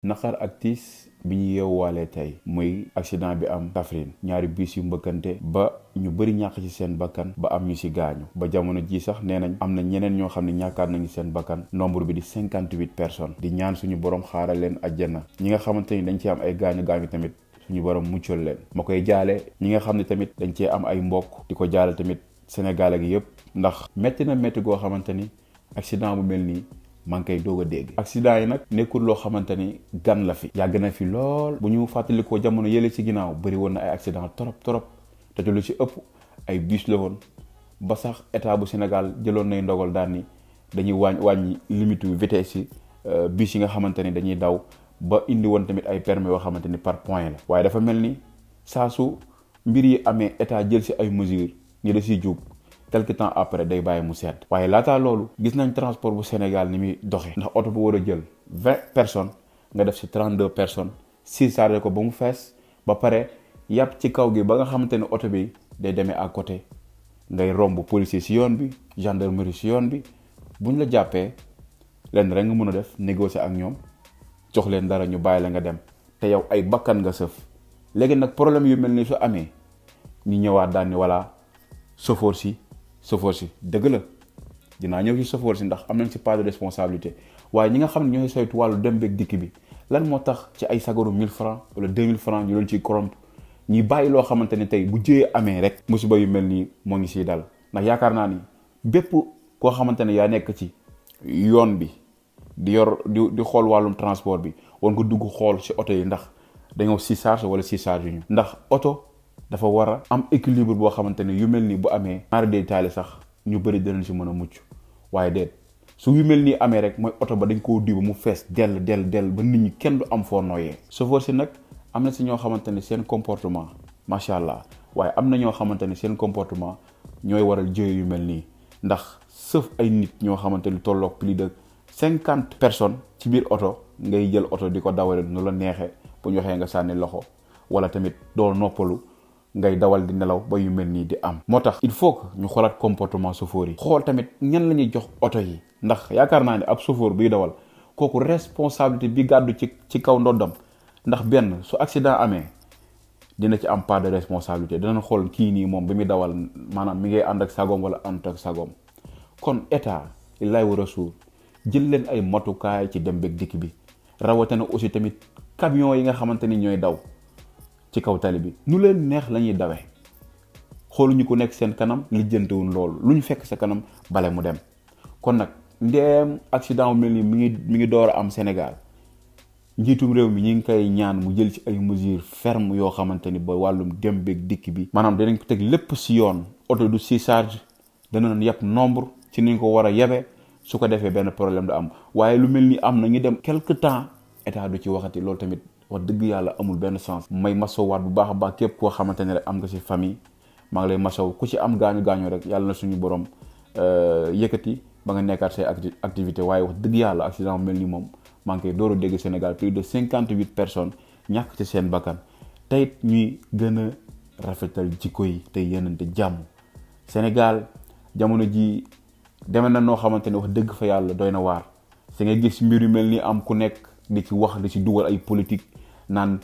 naqar ak tiis bi ñu yeewuwaalee tey muy accident bi am Kaffrine ñaari bus yu mbëkkante ba ñu bëri ñàkk ci seen bakkan ba am ñu ci gaañu ba jamono ji sax nee nañ am na ñeneen ñoo xam ne ñàkkaat nañu seen bakkan nombre bi di 58 personnes di ñaan suñu borom xaaral leen àjjana ñi nga xamante ni dañ ci am ay gaañu tamit suñu borom muccal leen ma koy jaale ñi nga xam ne tamit dañ cee am ay mbokk di ko jaale tamit Sénégal ak yëpp ndax métti na métti goo xamante ni accident bu mel nii maa ngi koy doog a dégg. accident yi nag nekkul loo xamante ni gan la fi yàgg na fi lool bu ñu fàttalikoo jamono yële ci ginnaaw bëri woon na ay accident trop te lu ci ëpp ay bus la woon ba sax état bu Sénégal jëloon nay ndogal daal ni dañuy wàññi limite vitesse yi bus yi nga xamante ni dañuy daw ba indi woon tamit ay permis yoo xamante ni par point la. waaye dafa mel ni saa su mbir yi amee état jël ci ay mesures ñu da siy jub quelque temps après day bàyyi mu sedd waaye laataa loolu gis nañ transport bu Sénégal ni muy doxee ndax oto bu war a jël 20 personnes nga def ci 32 personnes surchargé ko ba mu fees ba pare yàpp ci kaw gi ba nga xamante ne oto bi day demee à côté ngay romb policier ci yoon bi gendarmerie ci yoon bi buñ la jàppee leen rek nga mën a def négocier ak ñoom jox leen dara ñu bàyyi la nga dem te yow ay bakkan nga sëf léegi nag problème yu mel ni su amee ñu ñëwaat daan ni voilà chauffeur si dëgg la dinaa ñëw ci chauffeur si ndax am nañ ci part de responsabilité waaye ñi nga xam ne ñooy saytu wàllu dem beeg dikk bi lan moo tax ci ay sagaru 1000 francs wala 2000 francs ñu doon ciy corrompre ñi bàyyi loo xamante ne tey bu jëyee amee rek musiba yu mel nii moo ngi siy dal ndax yaakaar naa ni bépp koo xamante ne yaa nekk ci yoon bi di xool wàllum transport bi war nga dugg xool ci oto yi ndax dañoo surcharge wala surcharge yu ñu ndax oto dafa war a am équilibre boo xamante ne yu mel nii bu amee ñaari day taali sax ñu bëri dinañ ci mën a mucc waaye déet su yu mel nii amee rek mooy oto ba dañ koo diw ba mu fees dell ba nit ñi kenn du am foo nooyee chauffeur si nag am na si ñoo xamante ne seen comportement macha allah waaye am na ñoo xamante ne seen comportement ñooy waral jëye yu mel nii ndax sëf ay nit ñoo xamante ni tolloog plus de 50 personnes ci biir oto ngay jël oto di ko dawale nu la neexee bu ñu waxee nga sànni loxo wala tamit doo noppalu ngay dawal di nelaw ba yu mel nii di am moo tax il faut que ñu xoolaat comportement chauffeur yi xool tamit ñan la ñuy jox oto yi ndax yaakaar naa ne ab chauffeur biy dawal kooku responsabilité bi gàddu ci kaw ndoddam ndax benn su accident amee dina ci am part de responsabilité dinañ xool kii nii moom bi muy dawal maanaam mi ngay ànd ak sagoom wala ànd ak sagoom kon état lay war a suur jël leen ay matukaay ci dem beeg dikk bi rawatina aussi tamit camion yi nga xamante ni ñooy daw ci kaw tali bi nu leen neex la ñuy dawee xooluñu ko nekk seen kanam lijjantewuñ loolu lu ñu fekk sa kanam bale mu dem kon nag ndeem accident bu mel ni mi ngi door a am Sénégal njiitum réew mi ñi ngi koy ñaan mu jël ci ay mesures fermes yoo xamante ni ba wàllum dem beeg dikk bi maanaam danañ ko teg lépp ci yoon oto du surcharge danañ yàpp nombre ci niñ ko war a yebe su ko defee benn problème du am waaye lu mel ni am na ñu dem quelque temps état du ci waxati loolu tamit wax dëgg yàlla amul benn sens may masowaat bu baax a baax képp koo xamante ne rek am nga ci famille maa ngi lay masow ku ci am gaañu rek yàlla na suñu borom yëkkati ba nga nekkaat say activité waaye wax dëgg yàlla accident mel ni moom maa ngi koy door a dégg Sénégal plus de 58 personnes ñàkk ci seen bakkan tey ñuy gën a rafetal jikko yi te yéenante jàmm Sénégal jamono ji deme na noo xamante ne wax dëgg fa yàlla doy na waar si nga gis mbir yu mel ni am ku nekk di ci wax di ci dugal ay politique naan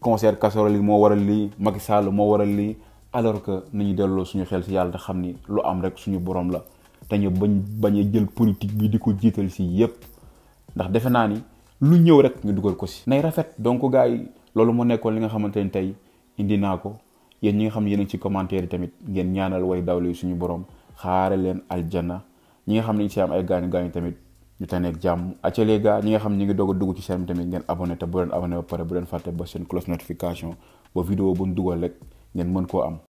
concert casserole yi moo waral lii Macky Sall moo waral lii alors que nañu delloo suñu xel ci yàlla te xam ni lu am rek suñu borom la te ñu bañ a jël politique bi di ko jiital ci yépp ndax defe naa ni lu ñëw rek ñu dugal ko ci nay rafet donc gars yi loolu moo nekkoon li nga xamante ni tey indi naa ko yéen ñi nga xam ne yéen a ci commentaire yi tamit ngeen ñaanal way dawle yi suñu borom xaare leen aljana ñi nga xam ne ñu ci am ay gaañu tamit ñu taneeg jàmm acca les gars ñi nga xam ne ñu ngi doog a dugg ci seen tamit ngeen abonné te bu leen abonné ba pare bu leen fàtte ba seen cloche notification ba vidéo bu ñu dugal rek ngeen mën koo am